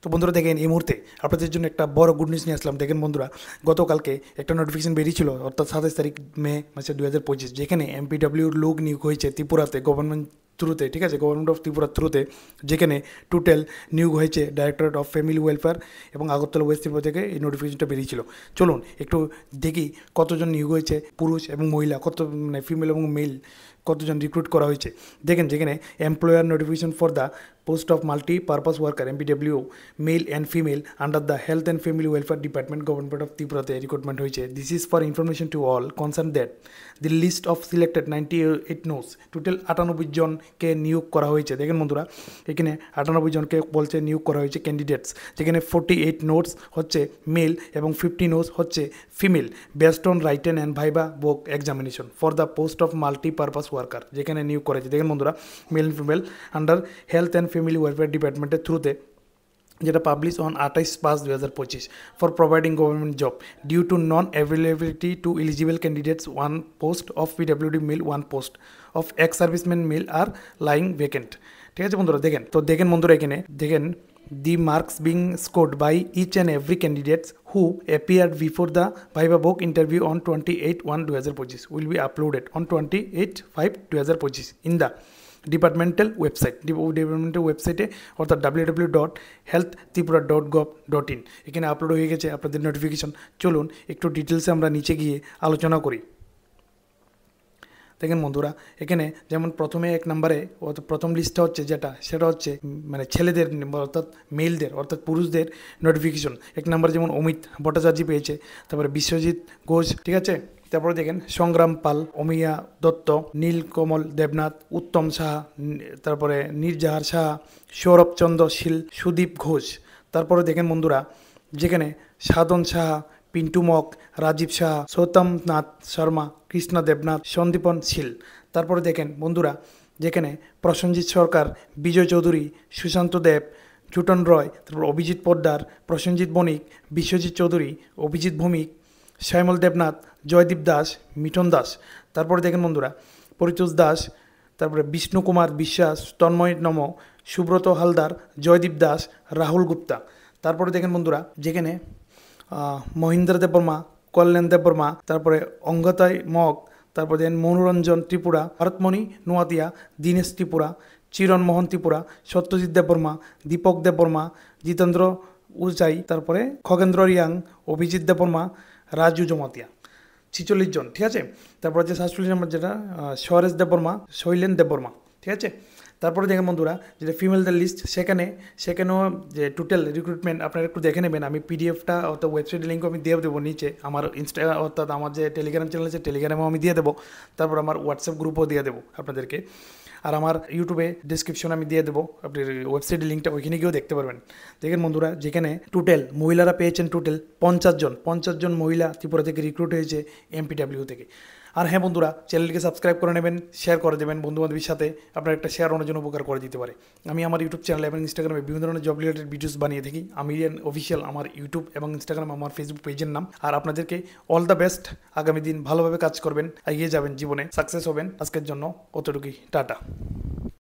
তো বন্ধুরা দেখেন এই মুহূর্তে আপনাদের জন্য একটা বড় গুড নিউজ নিয়ে আসলাম। দেখেন বন্ধুরা, গতকালকে একটা নোটিফিকেশন বেরিয়েছিল, অর্থাৎ 27 তারিখ মে মাসে 2025, যেখানে এমপিডব্লিউর লোক নিয়োগ হয়েছে ত্রিপুরাতে গভর্নমেন্ট থ্রুতে, ঠিক আছে, গভর্নমেন্ট অফ ত্রিপুরার থ্রুতে, যেখানে টোটাল নিয়োগ হয়েছে ডাইরেক্টরেট অফ ফ্যামিলি ওয়েলফেয়ার এবং আগরতলা ওয়েস্ট ত্রিপুরা থেকে এই নোটিফিকেশনটা বেরিয়েছিল। চলুন একটু দেখি কতজন নিয়োগ হয়েছে, পুরুষ এবং মহিলা, কত মানে ফিমেল এবং মেল কতজন রিক্রুট করা হয়েছে। দেখেন যেখানে employer notification for the post of multi purpose worker MPW male and female under the health and family welfare department government of ত্রিপুরাতে রিক্রুটমেন্ট হয়েছে। This is for information to all concern that the list of selected 98 nos, total 98 জনকে নিয়োগ করা হয়েছে। দেখেন বন্ধুরা, এখানে 98 জনকে বলছে নিয়োগ করা হয়েছে ক্যান্ডিডেটস, যেখানে 48 নোটস হচ্ছে মেল এবং 50 নোটস হচ্ছে female, based on written and viva বোক examination for the post of multi purpose worker, যেখানে নিয়োগ করেছে। দেখেন বন্ধুরা, male and female under health and family welfare ডিপার্টমেন্টের থ্রুতে, যেটা publish on 28/5/2025 for providing government job due to non availability to eligible candidates, 1 post of PWD male, 1 post of ex serviceman male আর lying vacant. ঠিক আছে বন্ধুরা, দেখেন তো দেখেন বন্ধুরা, এখানে দেখেন the marks being scored by each and every candidates who appeared before the Viva Book interview on 28/1/2025 will be uploaded on 28/5/2025 in the departmental ওয়েবসাইটে অর্থাৎ www.healthtripura.gov.in এখানে আপলোড হয়ে গেছে আপনাদের নোটিফিকেশন। চলুন একটু ডিটেলসে আমরা নিচে গিয়ে আলোচনা করি। দেখেন বন্ধুরা, এখানে যেমন প্রথমে 1 নম্বরে প্রথম লিস্টটা হচ্ছে সেটা হচ্ছে মানে ছেলেদের অর্থাৎ মেলদের অর্থাৎ পুরুষদের নোটিফিকেশন। 1 নম্বরে যেমন অমিত ভট্টাচার্য পেয়েছে, তারপরে বিশ্বজিৎ ঘোষ, ঠিক আছে, তারপরে দেখেন সংগ্রাম পাল, অমিয়া দত্ত, নীলকমল দেবনাথ, উত্তম সাহা, তারপরে নীরজাহার সাহা, সৌরভচন্দ্র শীল, সুদীপ ঘোষ। তারপরে দেখেন বন্ধুরা, যেখানে সাধন সাহা, পিন্টু মক, রাজীব শাহ, সৌতমনাথ শর্মা, কৃষ্ণা দেবনাথ, সন্দীপন শীল। তারপরে দেখেন বন্ধুরা, যেখানে প্রসেনজিৎ সরকার, বিজয় চৌধুরী, সুশান্ত দেব, জুটন রয়, তারপর অভিজিৎ পোদ্দার, প্রসেনজিৎ বণিক, বিশ্বজিৎ চৌধুরী, অভিজিৎ ভৌমিক, শ্যামল দেবনাথ, জয়দীপ দাস, মিঠন দাস। তারপরে দেখেন বন্ধুরা, পরিতোষ দাস, তারপরে বিষ্ণু কুমার বিশ্বাস, তন্ময় নম, সুব্রত হালদার, জয়দীপ দাস, রাহুল গুপ্তা। তারপরে দেখেন বন্ধুরা, যেখানে মহেন্দ্র দেববর্মা, কল্যাণ দেববর্মা, তারপরে অঙ্গতাই মগ, তারপরে দেন মনোরঞ্জন ত্রিপুরা, ভরতমণি নোয়াতিয়া, দীনেশ ত্রিপুরা, চিরণ মোহন ত্রিপুরা, সত্যজিৎ দেববর্মা, দীপক দেববর্মা, জিতেন্দ্র উচাই, তারপরে খগেন্দ্র রিয়াং, অভিজিৎ দেববর্মা, রাজু জমাতিয়া। 46 জন, ঠিক আছে। তারপর হচ্ছে 47 নম্বর যেটা সরেশ দেববর্মা, শৈলেন দেববর্মা, ঠিক আছে। তারপরে দেখেন বন্ধুরা, যেটা ফিমেলদের লিস্ট, সেখানেও যে টোটাল রিক্রুটমেন্ট আপনারা একটু দেখে নেবেন। আমি পিডিএফটা অর্থাৎ ওয়েবসাইটের লিঙ্ক আমি দিয়ে দেবো নিচে, আমার অর্থাৎ আমার যে টেলিগ্রাম চ্যানেল আছে টেলিগ্রামেও আমি দিয়ে দেবো, তারপর আমার হোয়াটসঅ্যাপ গ্রুপও দিয়ে দেবো আপনাদেরকে, আর আমার ইউটিউবে ডিসক্রিপশন আমি দিয়ে দেবো আপনার ওয়েবসাইটের লিঙ্কটা, ওইখানে গিয়েও দেখতে পারবেন। দেখেন বন্ধুরা, যেখানে টোটাল মহিলারা পেয়েছেন টোটাল 50 জন মহিলা ত্রিপুরা থেকে রিক্রুট হয়েছে এমপিডব্লিউ থেকে। আর হ্যাঁ বন্ধুরা, চ্যানেলকে সাবস্ক্রাইব করে নেবেন, শেয়ার করে দেবেন বন্ধুবান্ধবের সাথে, আপনার একটা শেয়ার অনেক জন্য উপকার করে দিতে পারে। আমি আমার ইউটিউব চ্যানেল এবং ইনস্টাগ্রামে বিভিন্ন ধরনের জব রিলেটেড ভিডিওস বানিয়ে থাকি। আমিরিয়ান অফিসিয়াল আমার ইউটিউব এবং ইনস্টাগ্রাম, আমার ফেসবুক পেজের নাম। আর আপনাদেরকে অল দ্য বেস্ট, আগামী দিন ভালোভাবে কাজ করবেন, এগিয়ে যাবেন, জীবনে সাকসেস হবেন। আজকের জন্য অতটুকুই, টাটা।